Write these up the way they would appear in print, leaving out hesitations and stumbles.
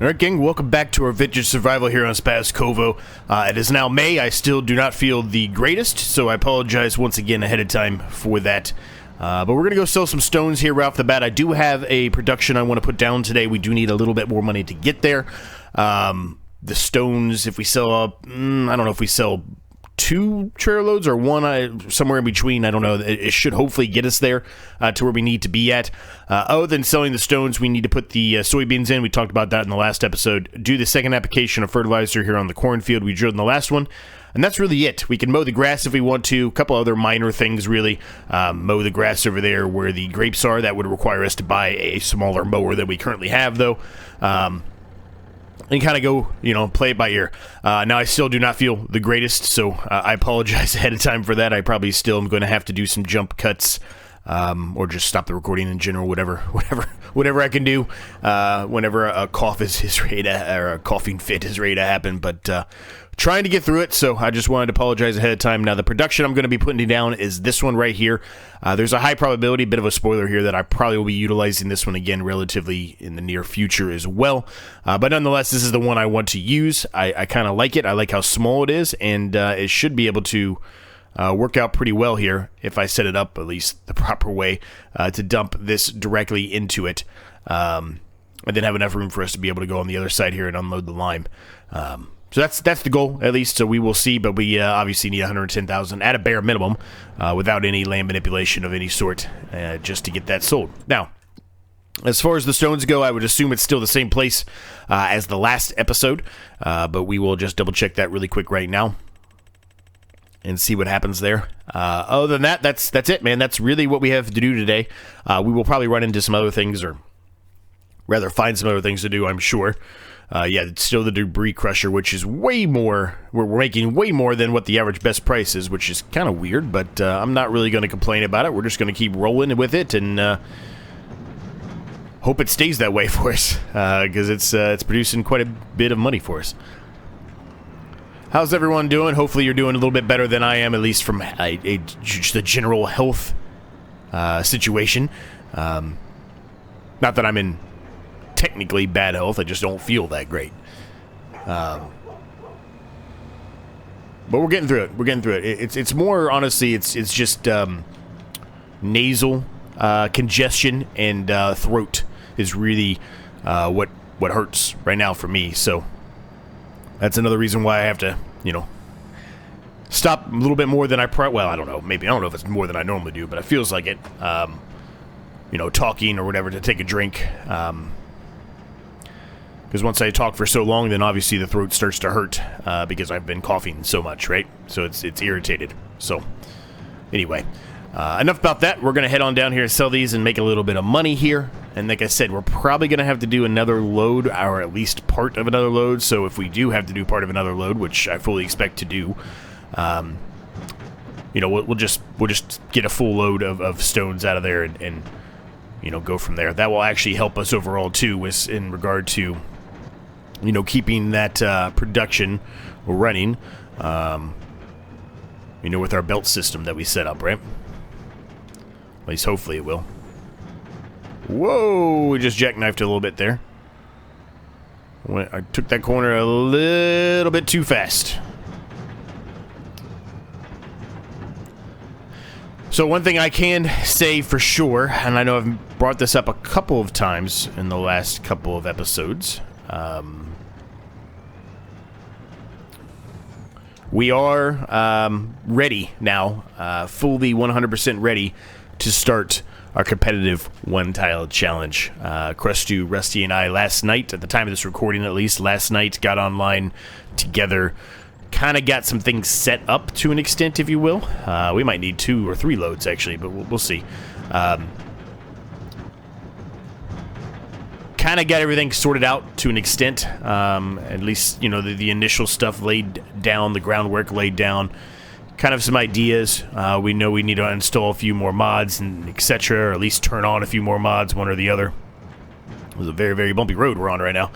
Alright gang, welcome back to our vintage survival here on Szpakowo. It is now May. I still do not feel the greatest, so I apologize once again ahead of time for that. But we're going to go sell some stones here right off the bat. I do have a production I want to put down today. We do need a little bit more money to get there. The stones, if we sell up, I don't know if we sell 2 trailer loads or one, somewhere in between. I don't know. It should hopefully get us there to where we need to be at. Other than selling the stones, we need to put the soybeans in. We talked about that in the last episode. Do the second application of fertilizer here on the cornfield we drilled in the last one. And that's really it. We can mow the grass if we want to. A couple other minor things, really. Mow the grass over there where the grapes are. That would require us to buy a smaller mower than we currently have, though. And kind of go, you know, play it by ear. Now, I still do not feel the greatest, so I apologize ahead of time for that. I probably still am going to have to do some jump cuts, or just stop the recording in general, whatever I can do, whenever a cough is ready to, or a coughing fit is ready to happen, but trying to get through it, so I just wanted to apologize ahead of time. Now, the production I'm going to be putting down is this one right here. There's a high probability, bit of a spoiler here, that I probably will be utilizing this one again relatively in the near future as well. But nonetheless, this is the one I want to use. I kind of like it. I like how small it is, and it should be able to work out pretty well here if I set it up at least the proper way to dump this directly into it. And then have enough room for us to be able to go on the other side here and unload the lime. So that's the goal, at least, so we will see, but we obviously need 110,000 at a bare minimum without any land manipulation of any sort just to get that sold. Now, as far as the stones go, I would assume it's still the same place as the last episode, but we will just double-check that really quick right now and see what happens there. Other than that, that's it, man. That's really what we have to do today. We will probably run into some other things, or rather find some other things to do, I'm sure. Yeah, it's still the debris crusher, which is way more, we're making way more than what the average best price is, which is kind of weird, but I'm not really going to complain about it. We're just going to keep rolling with it and hope it stays that way for us, because it's producing quite a bit of money for us. How's everyone doing? Hopefully you're doing a little bit better than I am, at least from just the general health situation. Not that I'm in technically bad health, I just don't feel that great. But we're getting through it. It's more, honestly, it's just nasal congestion and throat is really what hurts right now for me. So that's another reason why I have to, you know, stop a little bit more than I well, I don't know. Maybe I don't know if it's more than I normally do, but it feels like it. You know, talking or whatever to take a drink. Because once I talk for so long, then obviously the throat starts to hurt because I've been coughing so much, right? So it's irritated. So anyway, enough about that. We're going to head on down here and sell these and make a little bit of money here. And like I said, we're probably going to have to do another load, or at least part of another load. So if we do have to do part of another load, which I fully expect to do, you know, we'll just get a full load of stones out of there and you know, go from there. That will actually help us overall too, in regard to, you know, keeping that production running, you know, with our belt system that we set up, right? At least hopefully it will. Whoa, we just jackknifed a little bit there. I took that corner a little bit too fast. So one thing I can say for sure, and I know I've brought this up a couple of times in the last couple of episodes, we are ready now, fully 100% ready to start our competitive one-tile challenge. Crestu, Rusty, and I last night, at the time of this recording at least, last night got online together, kind of got some things set up to an extent, if you will. We might need 2 or 3 loads, actually, but we'll see. Kind of got everything sorted out to an extent. At least, you know, the initial stuff laid down, the groundwork laid down. Kind of some ideas. We know we need to install a few more mods and etc., or at least turn on a few more mods, one or the other. It was a very, very bumpy road we're on right now.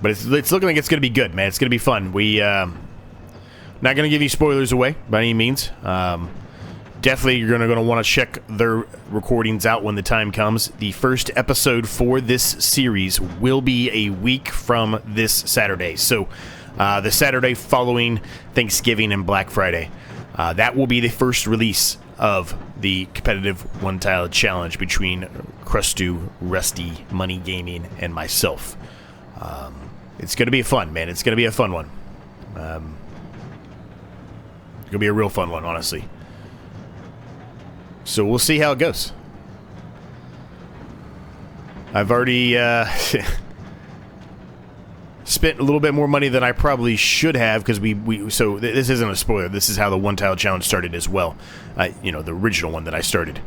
But it's looking like it's going to be good, man. It's going to be fun. We not going to give you spoilers away by any means. definitely you're going to want to check their recordings out when the time comes. The first episode for this series will be a week from this Saturday. So the Saturday following Thanksgiving and Black Friday. That will be the first release of the competitive one-tile challenge between Crustu, Rusty, Money Gaming, and myself. It's going to be fun, man. It's going to be a fun one. It's going to be a real fun one, honestly. So we'll see how it goes. I've already spent a little bit more money than I probably should have, because so this isn't a spoiler. This is how the one-tile challenge started as well. You know, the original one that I started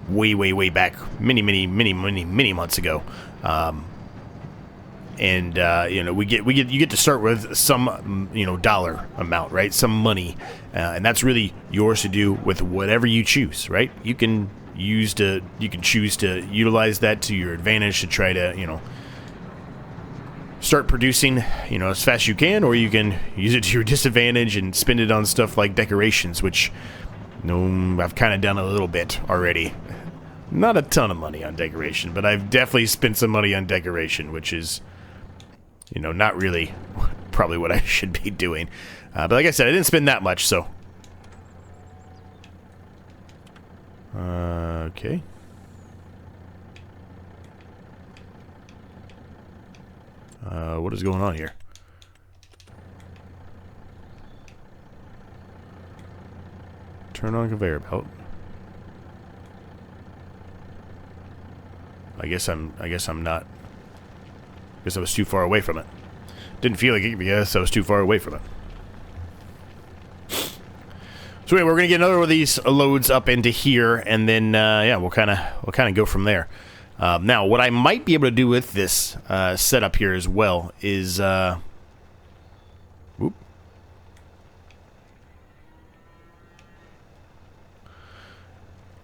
way back many months ago. You know, you get to start with some, you know, dollar amount, right? Some money, and that's really yours to do with whatever you choose, right? You can choose to utilize that to your advantage to try to, you know, start producing, you know, as fast as you can, or you can use it to your disadvantage and spend it on stuff like decorations, which, you know, I've kind of done a little bit already. Not a ton of money on decoration, but I've definitely spent some money on decoration, which is, you know, not really probably what I should be doing. But like I said, I didn't spend that much, so. Okay. What is going on here? Turn on conveyor belt. I guess I'm not. I guess I was too far away from it. Didn't feel like it because I was too far away from it. So anyway, we're gonna get another one of these loads up into here, and then yeah, we'll kind of go from there. Now, what I might be able to do with this setup here as well is, whoop.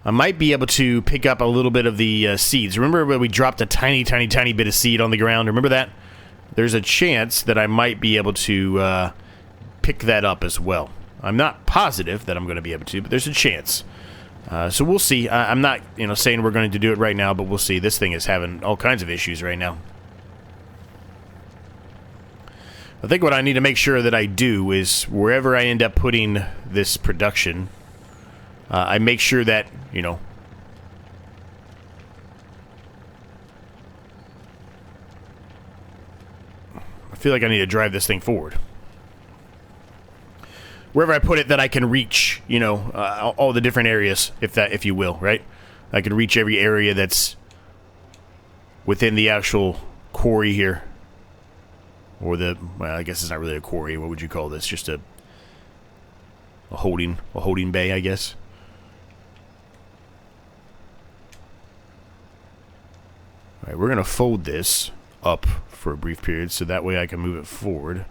I might be able to pick up a little bit of the seeds. Remember when we dropped a tiny bit of seed on the ground? Remember that? There's a chance that I might be able to pick that up as well. I'm not positive that I'm going to be able to, but there's a chance. So we'll see. I'm not, you know, saying we're going to do it right now, but we'll see. This thing is having all kinds of issues right now. I think what I need to make sure that I do is wherever I end up putting this production, I make sure that, you know, I feel like I need to drive this thing forward. Wherever I put it, that I can reach, you know, all the different areas, if you will, right? I can reach every area that's within the actual quarry here, or the, well, I guess it's not really a quarry. What would you call this? Just a holding bay, I guess. All right, we're gonna fold this up for a brief period, so that way I can move it forward.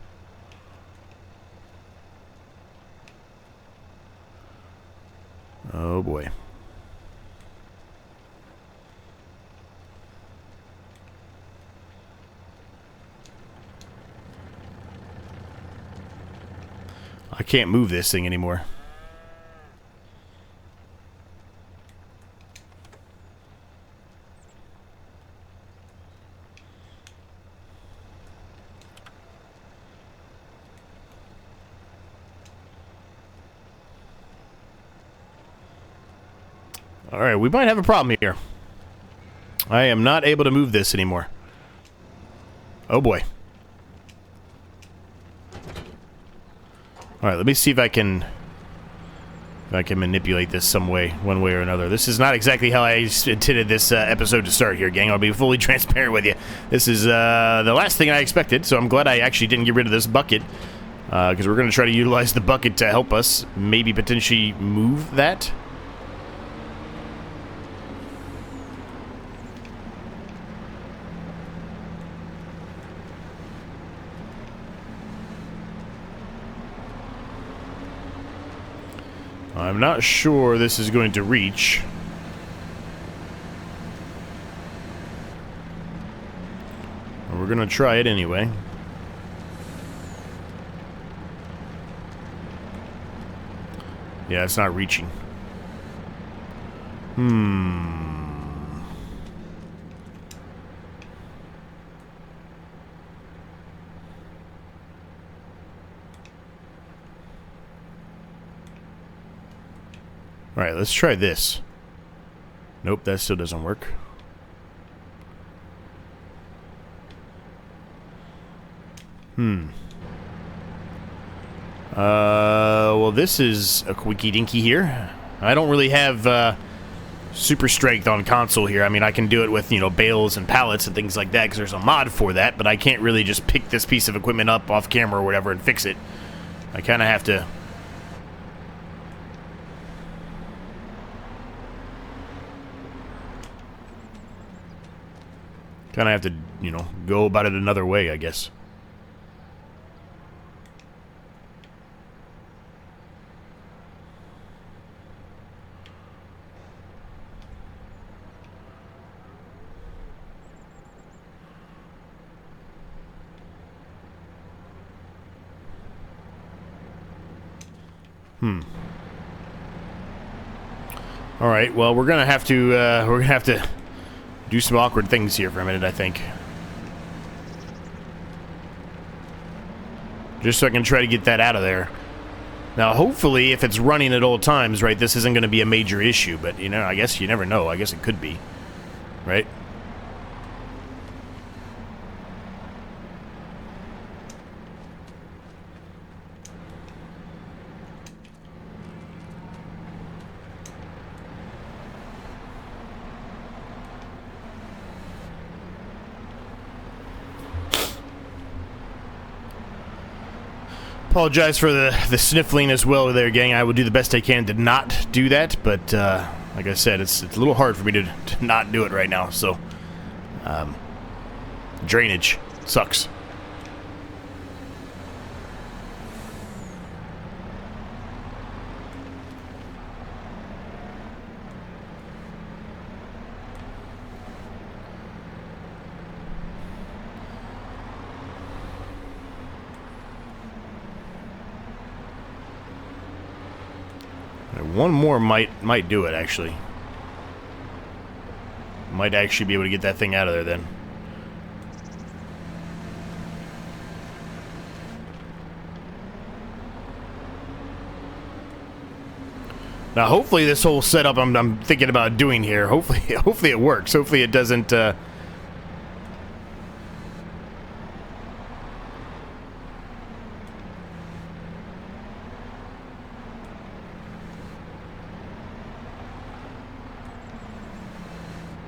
Oh boy. I can't move this thing anymore. Alright, we might have a problem here. I am not able to move this anymore. Oh boy. Alright, let me see if I can manipulate this some way, one way or another. This is not exactly how I intended this episode to start here, gang. I'll be fully transparent with you. This is the last thing I expected, so I'm glad I actually didn't get rid of this bucket. Because we're going to try to utilize the bucket to help us maybe potentially move that. I'm not sure this is going to reach. We're going to try it anyway. Yeah, it's not reaching. Alright, let's try this. Nope, that still doesn't work. Well, this is a quickie dinky here. I don't really have super strength on console here. I mean, I can do it with, you know, bales and pallets and things like that because there's a mod for that, but I can't really just pick this piece of equipment up off camera or whatever and fix it. I kind of have to... you know, go about it another way, I guess. All right. Well, we're gonna have to do some awkward things here for a minute, I think. Just so I can try to get that out of there. Now, hopefully, if it's running at all times, right, this isn't going to be a major issue. But, you know, I guess you never know. I guess it could be. Right? Apologize for the sniffling as well there, gang. I will do the best I can to not do that, but like I said, it's a little hard for me to not do it right now, so drainage sucks. One more might do it, actually. Might actually be able to get that thing out of there then. Now, hopefully, this whole setup I'm thinking about doing here, hopefully it works. Hopefully, it doesn't.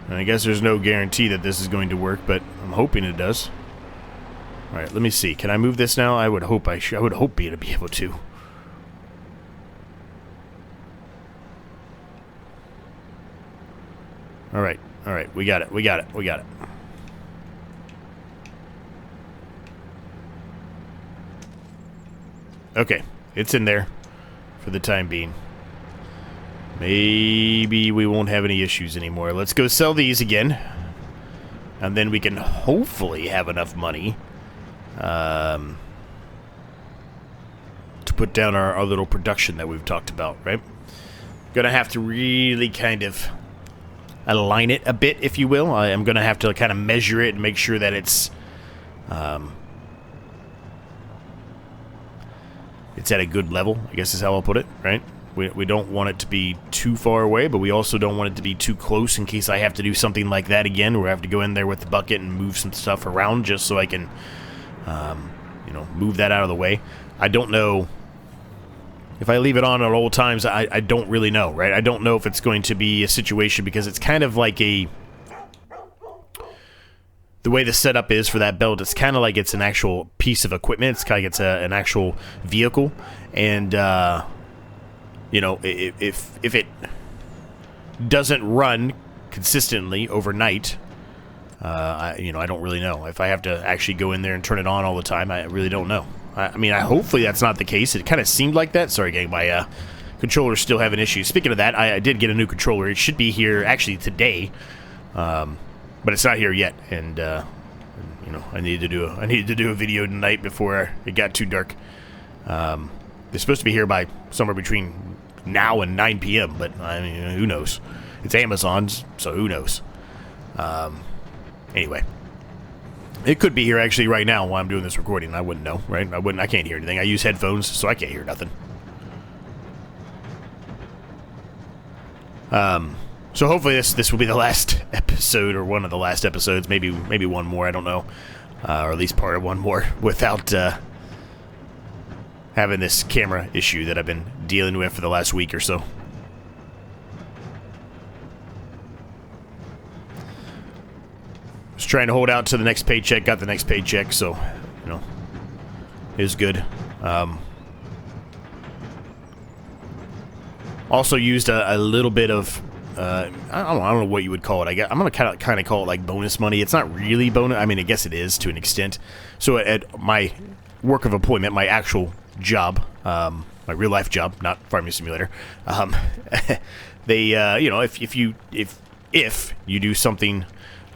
And I guess there's no guarantee that this is going to work, but I'm hoping it does. All right, let me see. Can I move this now? I would hope I would hope to be able to. All right, we got it. Okay, it's in there for the time being. Maybe we won't have any issues anymore. Let's go sell these again. And then we can hopefully have enough money to put down our little production that we've talked about, right? Gonna have to really kind of align it a bit, if you will. I'm gonna have to kind of measure it and make sure that it's at a good level, I guess is how I'll put it, right? We don't want it to be too far away, but we also don't want it to be too close in case I have to do something like that again, where I have to go in there with the bucket and move some stuff around just so I can, you know, move that out of the way. I don't know. If I leave it on at all times, I don't really know, right? I don't know if it's going to be a situation because it's kind of like the way the setup is for that belt, it's kind of like it's an actual piece of equipment. It's kind of like it's an actual vehicle. And, you know, if it doesn't run consistently overnight, you know, I don't really know. If I have to actually go in there and turn it on all the time, I really don't know. I mean, hopefully that's not the case. It kind of seemed like that. Sorry, gang, my controller's still having issues. Speaking of that, I did get a new controller. It should be here actually today, but it's not here yet. And you know, I needed to do a video tonight before it got too dark. They're supposed to be here by somewhere between now and 9 p.m., but I mean, who knows? It's Amazon's, so who knows? Anyway. It could be here actually right now while I'm doing this recording. I wouldn't know, right? I can't hear anything. I use headphones, so I can't hear nothing. So hopefully this will be the last episode, or one of the last episodes, maybe one more, I don't know. Or at least part of one more, without having this camera issue that I've been dealing with for the last week or so. Was trying to hold out to the next paycheck, got the next paycheck, so, you know, it was good. Also used a little bit of, I don't know what you would call it. I'm going to kind of call it like bonus money. It's not really bonus. I mean, I guess it is to an extent. So at my work of employment, my actual job, my real life job, not Farming Simulator, they, you know, if you do something,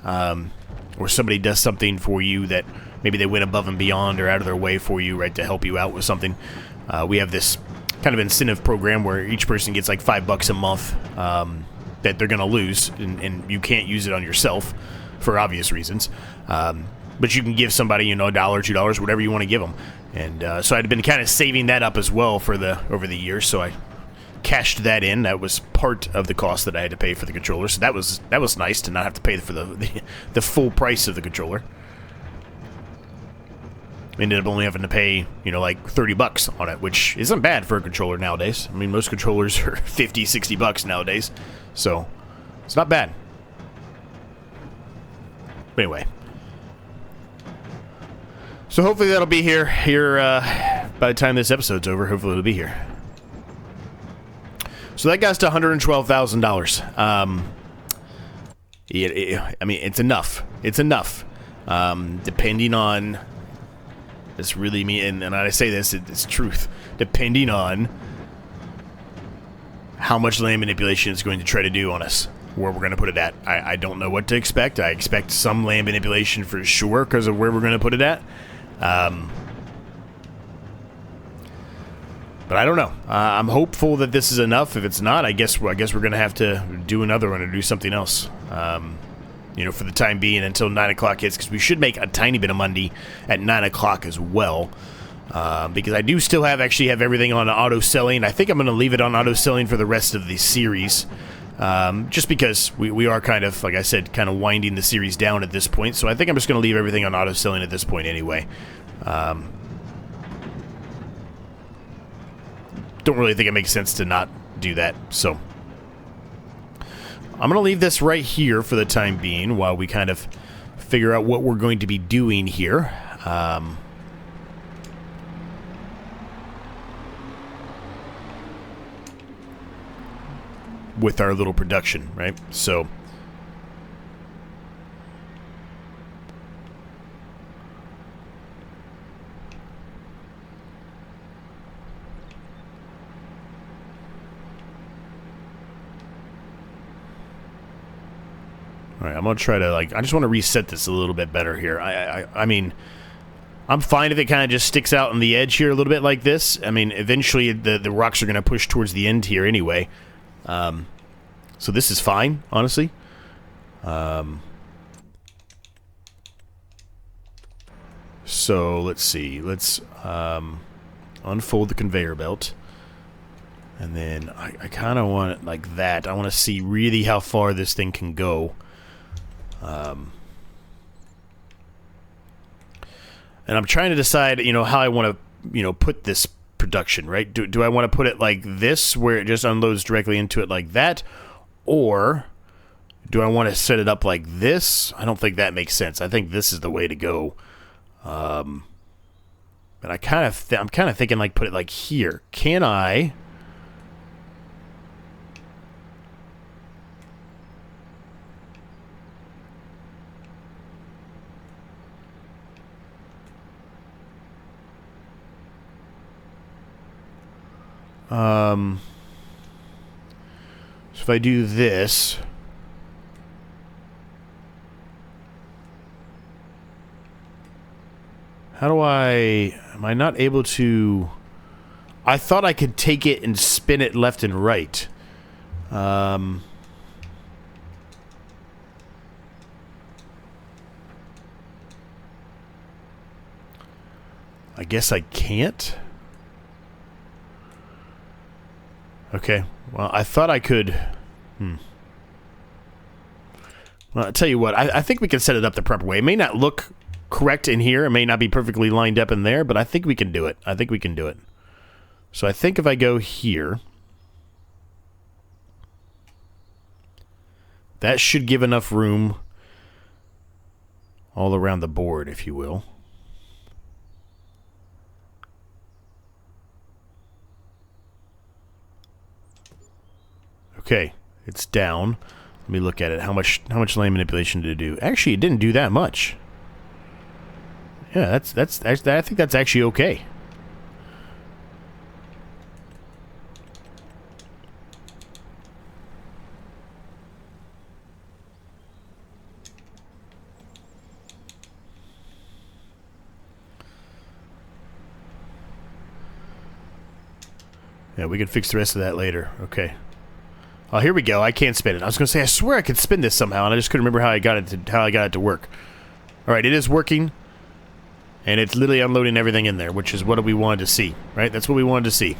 or somebody does something for you that maybe they went above and beyond or out of their way for you, right, to help you out with something, we have this kind of incentive program where each person gets like $5 a month that they're going to lose, and you can't use it on yourself for obvious reasons. But you can give somebody, you know, $1, $2, whatever you want to give them. And so I'd been kind of saving that up as well for over the years, so I cashed that in. That was part of the cost that I had to pay for the controller, so that was nice to not have to pay for the full price of the controller. Ended up only having to pay, you know, like $30 on it, which isn't bad for a controller nowadays. I mean, most controllers are $50, $60 nowadays, so it's not bad. But anyway, so hopefully that'll be here by the time this episode's over. Hopefully it'll be here. So that got us to $112,000. I mean, it's enough. It's enough. Depending on, this really mean, and I say this, it's truth. Depending on how much land manipulation it's going to try to do on us, where we're going to put it at. I don't know what to expect. I expect some land manipulation for sure because of where we're going to put it at. But I don't know. I'm hopeful that this is enough. If it's not, I guess we're going to have to do another one or do something else. You know, for the time being until 9 o'clock hits, because we should make a tiny bit of money at 9 o'clock as well. Because I do still actually have everything on auto selling. I think I'm going to leave it on auto selling for the rest of the series. Just because we are kind of, like I said, kind of winding the series down at this point. So I think I'm just going to leave everything on auto selling at this point anyway. Don't really think it makes sense to not do that, so I'm going to leave this right here for the time being while we kind of figure out what we're going to be doing here. With our little production, right? So alright, I'm gonna try to, like, I just want to reset this a little bit better here. I mean, I'm fine if it kind of just sticks out on the edge here a little bit like this. I mean, eventually the rocks are gonna push towards the end here anyway. So this is fine, honestly. So let's see. Let's unfold the conveyor belt. And then I kind of want it like that. I want to see really how far this thing can go. And I'm trying to decide, you know, how I want to, you know, put this production, right? Do I want to put it like this, where it just unloads directly into it like that? Or do I want to set it up like this? I don't think that makes sense. I think this is the way to go. But I'm kind of thinking like put it like here. Can I? So if I do this, how do am I not able to, I thought I could take it and spin it left and right. I guess I can't. Okay. Well, I thought I could... Well, I'll tell you what. I think we can set it up the proper way. It may not look correct in here. It may not be perfectly lined up in there, but I think we can do it. I think we can do it. So I think if I go here... That should give enough room all around the board, if you will. Okay, it's down. Let me look at it. How much line manipulation did it do? Actually, it didn't do that much. Yeah, I think that's actually okay. Yeah, we can fix the rest of that later. Okay. Oh, here we go. I can't spin it. I was going to say, I swear I could spin this somehow, and I just couldn't remember how I got it to work. All right, it is working, and it's literally unloading everything in there, which is what we wanted to see, right? That's what we wanted to see.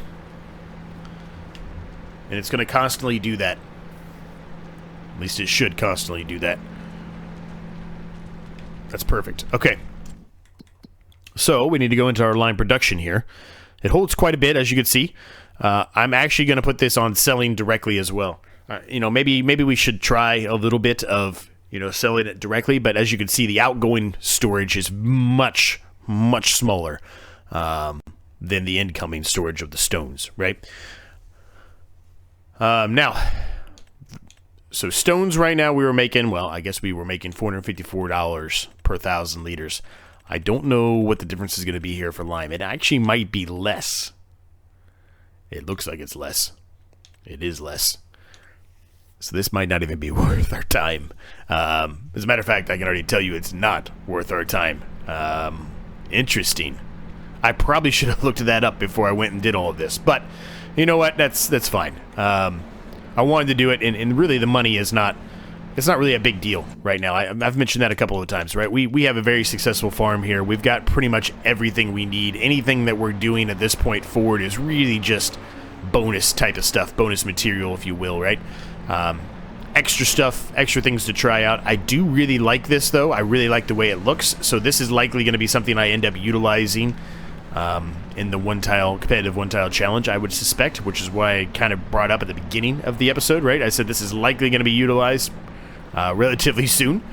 And it's going to constantly do that. At least it should constantly do that. That's perfect. Okay. So, we need to go into our line production here. It holds quite a bit, as you can see. I'm actually going to put this on selling directly as well. You know, maybe we should try a little bit of, you know, selling it directly, but as you can see, the outgoing storage is much, much smaller than the incoming storage of the stones, right? Now, so stones right now we were making, well, I guess we were making $454 per 1,000 liters. I don't know what the difference is going to be here for lime. It actually might be less. It looks like it's less. It is less. So this might not even be worth our time. As a matter of fact, I can already tell you it's not worth our time. Interesting. I probably should have looked that up before I went and did all of this. But, you know what? That's fine. I wanted to do it, and really the money is not... It's not really a big deal right now. I've mentioned that a couple of times, right? We have a very successful farm here. We've got pretty much everything we need. Anything that we're doing at this point forward is really just bonus type of stuff, bonus material, if you will, right? Extra stuff, extra things to try out. I do really like this, though. I really like the way it looks. So this is likely going to be something I end up utilizing in the competitive one-tile challenge, I would suspect, which is why I kind of brought up at the beginning of the episode, right? I said this is likely going to be utilized relatively soon.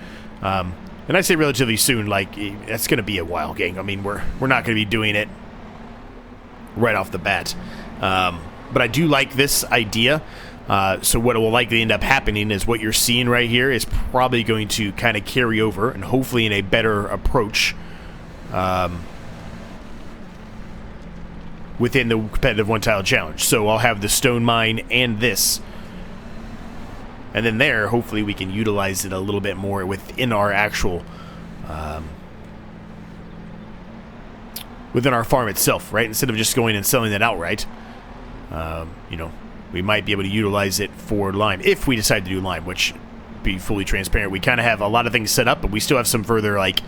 And I say relatively soon, like, it's going to be a while, gang. I mean, we're not going to be doing it right off the bat. But I do like this idea. So what will likely end up happening is what you're seeing right here is probably going to kind of carry over, and hopefully in a better approach within the competitive one-tile challenge. So I'll have the stone mine and this. And then there, hopefully we can utilize it a little bit more within our actual, within our farm itself, right? Instead of just going and selling it outright, you know, we might be able to utilize it for lime, if we decide to do lime, which, be fully transparent, we kind of have a lot of things set up, but we still have some further, like,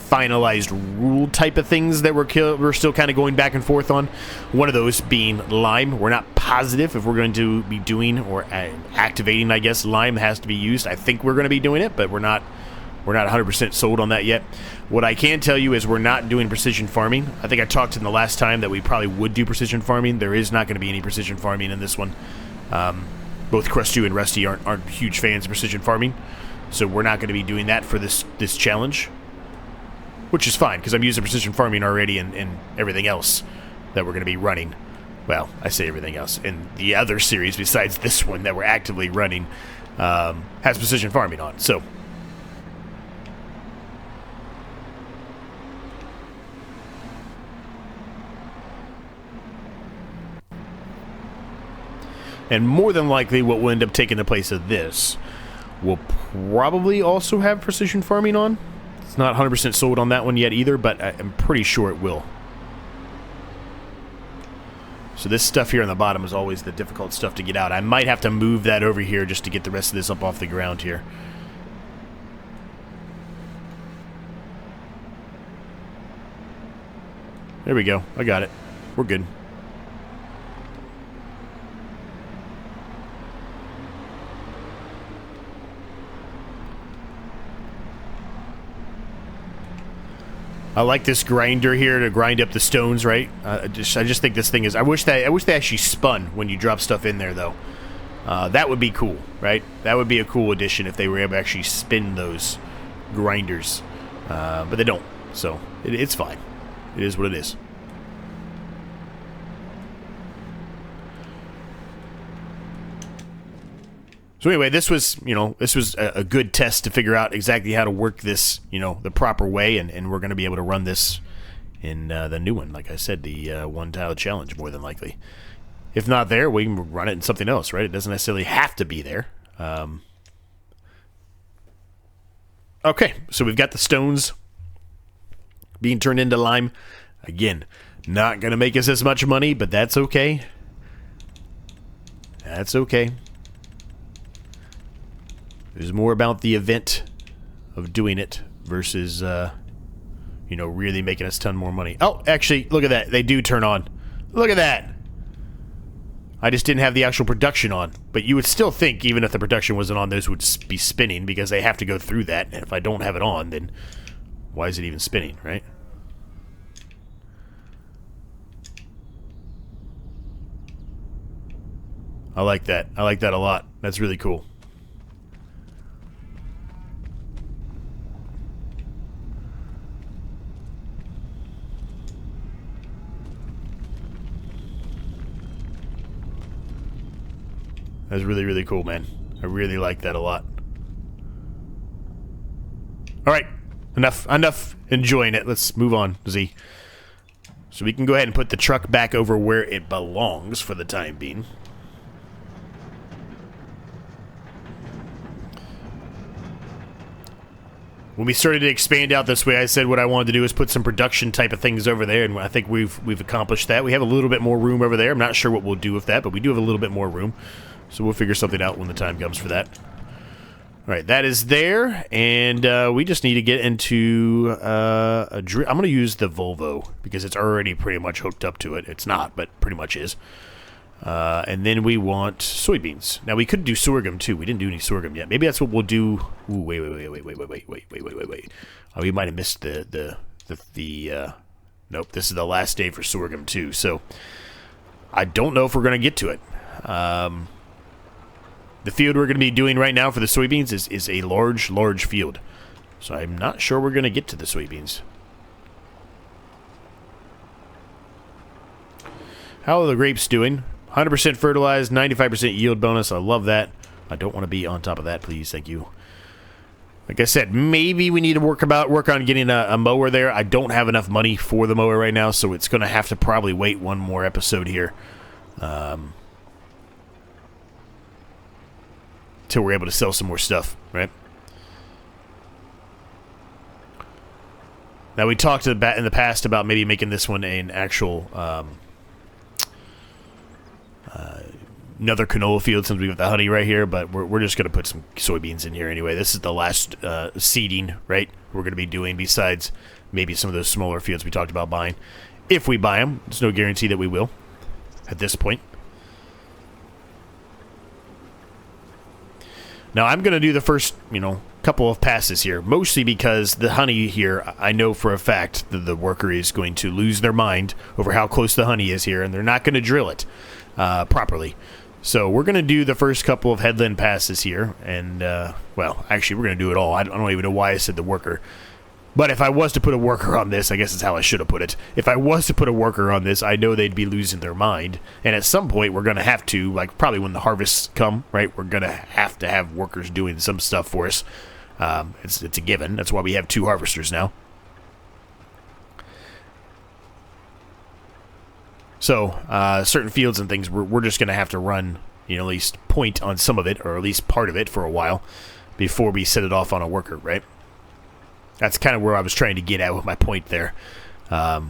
finalized rule type of things that we're still kind of going back and forth on. One of those being lime. We're not positive if we're going to be doing or activating, I guess, lime has to be used. I think we're going to be doing it, but we're not 100% sold on that yet. What I can tell you is we're not doing precision farming. I think I talked in the last time that we probably would do precision farming. There is not going to be any precision farming in this one. Both Crustu and Rusty aren't huge fans of precision farming, so we're not going to be doing that for this challenge, which is fine, because I'm using precision farming already in everything else that we're going to be running. Well, I say everything else. And the other series besides this one that we're actively running has precision farming on, so... And more than likely, what will end up taking the place of this will probably also have precision farming on. It's not 100% sold on that one yet either, but I'm pretty sure it will. So this stuff here on the bottom is always the difficult stuff to get out. I might have to move that over here just to get the rest of this up off the ground here. There we go. I got it. We're good. I like this grinder here to grind up the stones, right? I just think this thing is... I wish they actually spun when you drop stuff in there, though. That would be cool, right? That would be a cool addition if they were able to actually spin those grinders. But they don't, so it's fine. It is what it is. So anyway, this was, a good test to figure out exactly how to work this, the proper way, and we're going to be able to run this in the new one. Like I said, the one-tile challenge, more than likely. If not there, we can run it in something else, right? It doesn't necessarily have to be there. Okay, so we've got the stones being turned into lime. Again, not going to make us as much money, but that's okay. That's okay. There's more about the event of doing it versus, really making us a ton more money. Oh, actually, look at that. They do turn on. Look at that. I just didn't have the actual production on. But you would still think, even if the production wasn't on, those would be spinning because they have to go through that. And if I don't have it on, then why is it even spinning, right? I like that. I like that a lot. That's really cool. That's really, really cool, man. I really like that a lot. Alright. Enough enjoying it. Let's move on, Z. So we can go ahead and put the truck back over where it belongs for the time being. When we started to expand out this way, I said what I wanted to do is put some production type of things over there, and I think we've accomplished that. We have a little bit more room over there. I'm not sure what we'll do with that, but we do have a little bit more room. So we'll figure something out when the time comes for that. Alright, that is there, and we just need to get into a drill. I'm going to use the Volvo, because it's already pretty much hooked up to it. It's not, but pretty much is. And then we want soybeans. Now, we could do sorghum, too. We didn't do any sorghum yet. Maybe that's what we'll do. Ooh, wait. Oh, we might have missed nope, this is the last day for sorghum, too. So, I don't know if we're going to get to it. The field we're going to be doing right now for the soybeans is a large field. So I'm not sure we're going to get to the soybeans. How are the grapes doing? 100% fertilized, 95% yield bonus. I love that. I don't want to be on top of that, please. Thank you. Like I said, maybe we need to work on getting a mower there. I don't have enough money for the mower right now, so it's going to have to probably wait one more episode here. Till we're able to sell some more stuff, right? Now, we talked in the past about maybe making this one an actual another canola field since we got the honey right here, but we're just going to put some soybeans in here anyway. This is the last seeding, right, we're going to be doing, besides maybe some of those smaller fields we talked about buying. If we buy them, there's no guarantee that we will at this point. Now, I'm going to do the first, couple of passes here, mostly because the honey here, I know for a fact that the worker is going to lose their mind over how close the honey is here, and they're not going to drill it properly. So we're going to do the first couple of headland passes here, and, well, actually, we're going to do it all. I don't even know why I said the worker. But if I was to put a worker on this, I guess that's how I should have put it. If I was to put a worker on this, I know they'd be losing their mind. And at some point, we're going to have to, like probably when the harvests come, right, we're going to have workers doing some stuff for us. It's a given. That's why we have 2 harvesters now. So, certain fields and things, we're just going to have to run, at least point on some of it, or at least part of it for a while, before we set it off on a worker, right? That's kind of where I was trying to get at with my point there. To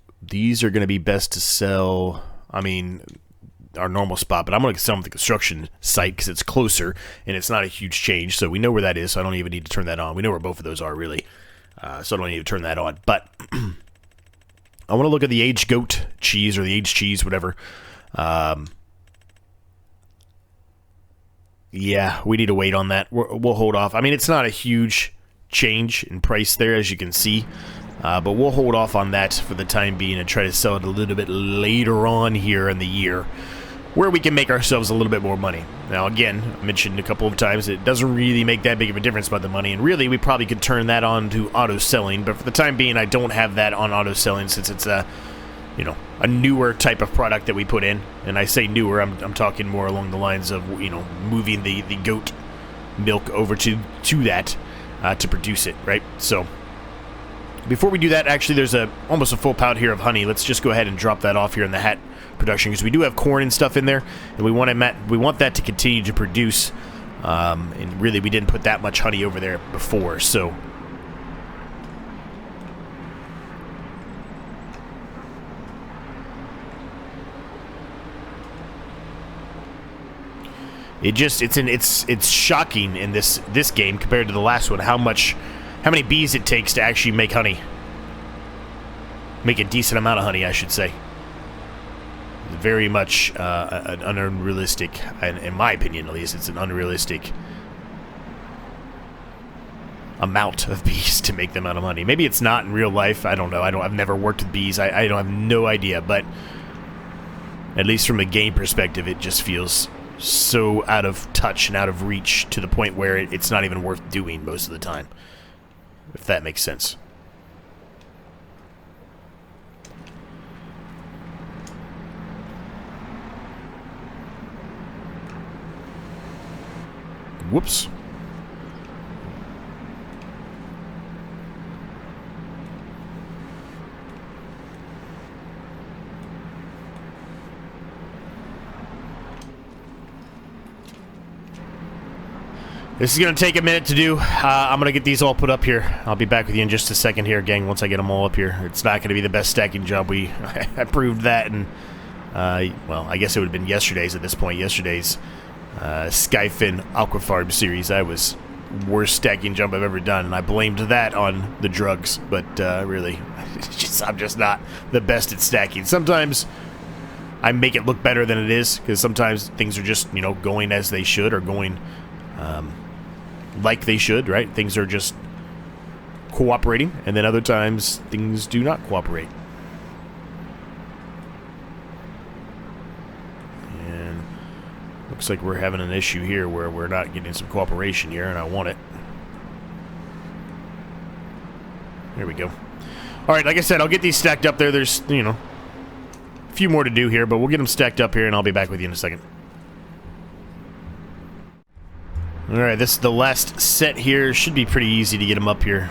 These are going to be best to sell, I mean, our normal spot, but I'm going to sell them at the construction site because it's closer and it's not a huge change. So we know where that is, so I don't even need to turn that on. We know where both of those are, really. So I don't need to turn that on. But I want to look at the aged goat cheese or the aged cheese, whatever. Yeah, we need to wait on that. We'll hold off. I mean, it's not a huge change in price there, as you can see. But we'll hold off on that for the time being and try to sell it a little bit later on here in the year, where we can make ourselves a little bit more money. Now, again, I mentioned a couple of times, it doesn't really make that big of a difference about the money, and really, we probably could turn that on to auto-selling, but for the time being, I don't have that on auto-selling since it's a, you know, a newer type of product that we put in. And I say newer, I'm talking more along the lines of, you know, moving the goat milk over to that to produce it, right? So before we do that, actually, there's almost a full pound here of honey. Let's just go ahead and drop that off here in the hat production, because we do have corn and stuff in there, and we want that to continue to produce. And really, we didn't put that much honey over there before, so it's shocking in this game compared to the last one how many bees it takes to actually make honey. Make a decent amount of honey, I should say. Very much an unrealistic, in my opinion at least, it's an unrealistic amount of bees to make the amount of honey. Maybe it's not in real life. I don't know. I've never worked with bees. I don't have no idea. But at least from a game perspective, it just feels so out of touch and out of reach to the point where it's not even worth doing most of the time. If that makes sense. Whoops. This is going to take a minute to do. I'm going to get these all put up here. I'll be back with you in just a second here, gang, once I get them all up here. It's not going to be the best stacking job. I proved that, and, well, I guess it would have been yesterday's at this point. Yesterday's Skyfin Aquafarm series. That was worst stacking jump I've ever done, and I blamed that on the drugs, but really, I'm just not the best at stacking. Sometimes I make it look better than it is, because sometimes things are just, you know, going as they should, or going like they should, right? Things are just cooperating, and then other times things do not cooperate. And looks like we're having an issue here where we're not getting some cooperation here, and I want it. There we go. Alright, like I said, I'll get these stacked up there. There's, you know, a few more to do here, but we'll get them stacked up here, and I'll be back with you in a second. Alright, this is the last set here. Should be pretty easy to get them up here.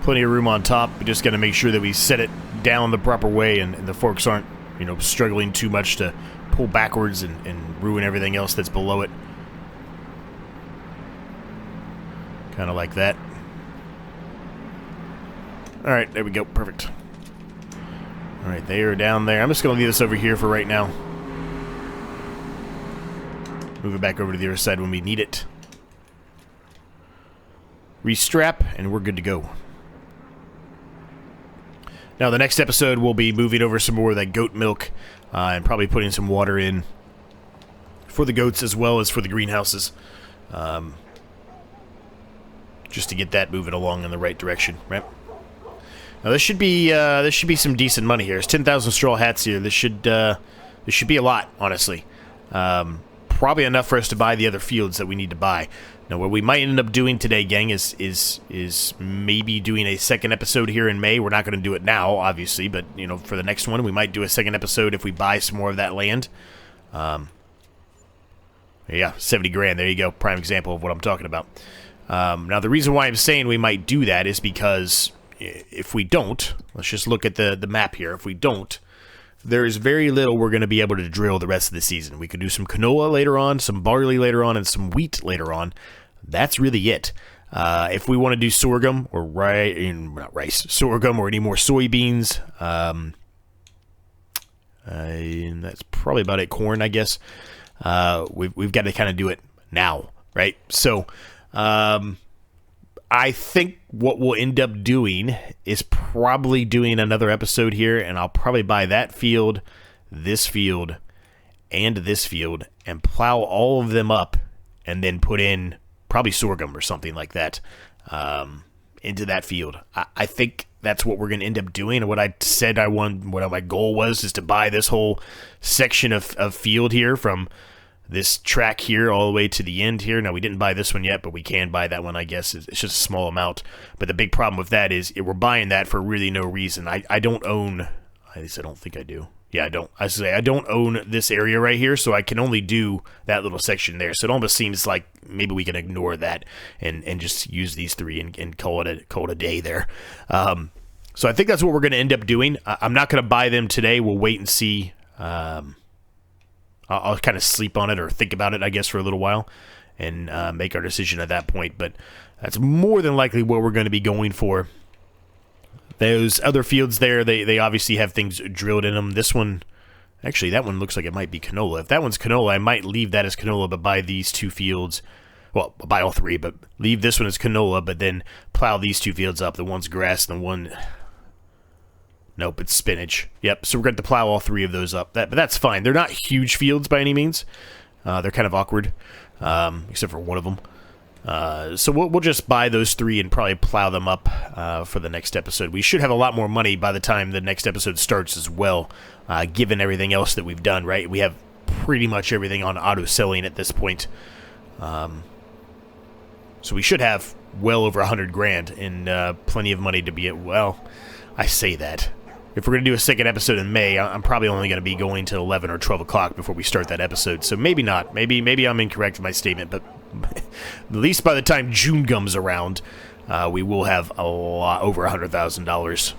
Plenty of room on top. We just got to make sure that we set it down the proper way, and the forks aren't, you know, struggling too much to pull backwards and ruin everything else that's below it. Kind of like that. Alright, there we go. Perfect. Alright, they are down there. I'm just going to leave this over here for right now. Move it back over to the other side when we need it. Restrap, and we're good to go. Now, the next episode, we'll be moving over some more of that goat milk and probably putting some water in for the goats as well as for the greenhouses. Just to get that moving along in the right direction, right? Now, this should be some decent money here. It's 10,000 straw hats here. This should be a lot, honestly. Probably enough for us to buy the other fields that we need to buy. Now, what we might end up doing today, gang, is maybe doing a second episode here in May. We're not going to do it now, obviously, but, you know, for the next one, we might do a second episode if we buy some more of that land. Yeah, 70 grand. There you go. Prime example of what I'm talking about. Now, the reason why I'm saying we might do that is because if we don't, let's just look at the map here. If we don't, there is very little we're going to be able to drill the rest of the season. We could do some canola later on, some barley later on, and some wheat later on. That's really it. If we want to do sorghum or not rice, sorghum or any more soybeans, and that's probably about it. Corn, I guess. We've got to kind of do it now, right? So, I think what we'll end up doing is probably doing another episode here, and I'll probably buy that field, this field, and this field, and plow all of them up, and then put in probably sorghum or something like that into that field. I think that's what we're going to end up doing. And what I said what my goal was is to buy this whole section of field here from this track here all the way to the end here. Now, we didn't buy this one yet, but we can buy that one, I guess. It's just a small amount. But the big problem with that is we're buying that for really no reason. I don't own, at least I don't think I do. Yeah, I don't. I don't own this area right here, so I can only do that little section there. So it almost seems like maybe we can ignore that and just use these three and call it a day there. So I think that's what we're going to end up doing. I'm not going to buy them today. We'll wait and see. I'll kind of sleep on it or think about it, I guess, for a little while and make our decision at that point. But that's more than likely what we're going to be going for. Those other fields there, they obviously have things drilled in them. This one, actually, that one looks like it might be canola. If that one's canola, I might leave that as canola, but buy these two fields. Well, buy all three, but leave this one as canola, but then plow these two fields up. The one's grass and the one... Nope, it's spinach. Yep, so we're going to plow all three of those up. But that's fine. They're not huge fields by any means. They're kind of awkward, except for one of them. So we'll just buy those three and probably plow them up for the next episode. We should have a lot more money by the time the next episode starts as well, given everything else that we've done, right? We have pretty much everything on auto-selling at this point. So we should have well over 100 grand and plenty of money to be at, well, I say that. If we're going to do a second episode in May, I'm probably only going to be going to 11 or 12 o'clock before we start that episode. So maybe not. Maybe I'm incorrect in my statement, but at least by the time June comes around, we will have a lot over $100,000.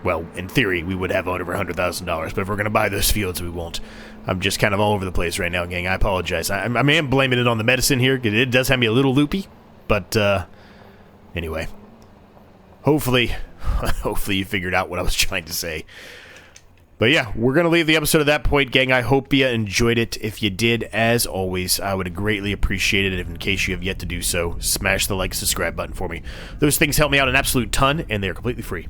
Well, in theory, we would have over $100,000, but if we're going to buy those fields, we won't. I'm just kind of all over the place right now, gang. I apologize. I am blaming it on the medicine here, because it does have me a little loopy, but anyway. Hopefully you figured out what I was trying to say. But yeah, we're going to leave the episode at that point, gang. I hope you enjoyed it. If you did, as always, I would greatly appreciate it. If in case you have yet to do so, smash the like, subscribe button for me. Those things help me out an absolute ton, and they're completely free.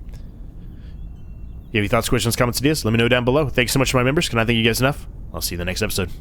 You have any thoughts, questions, comments, ideas? Let me know down below. Thanks so much to my members. Can I thank you guys enough? I'll see you in the next episode.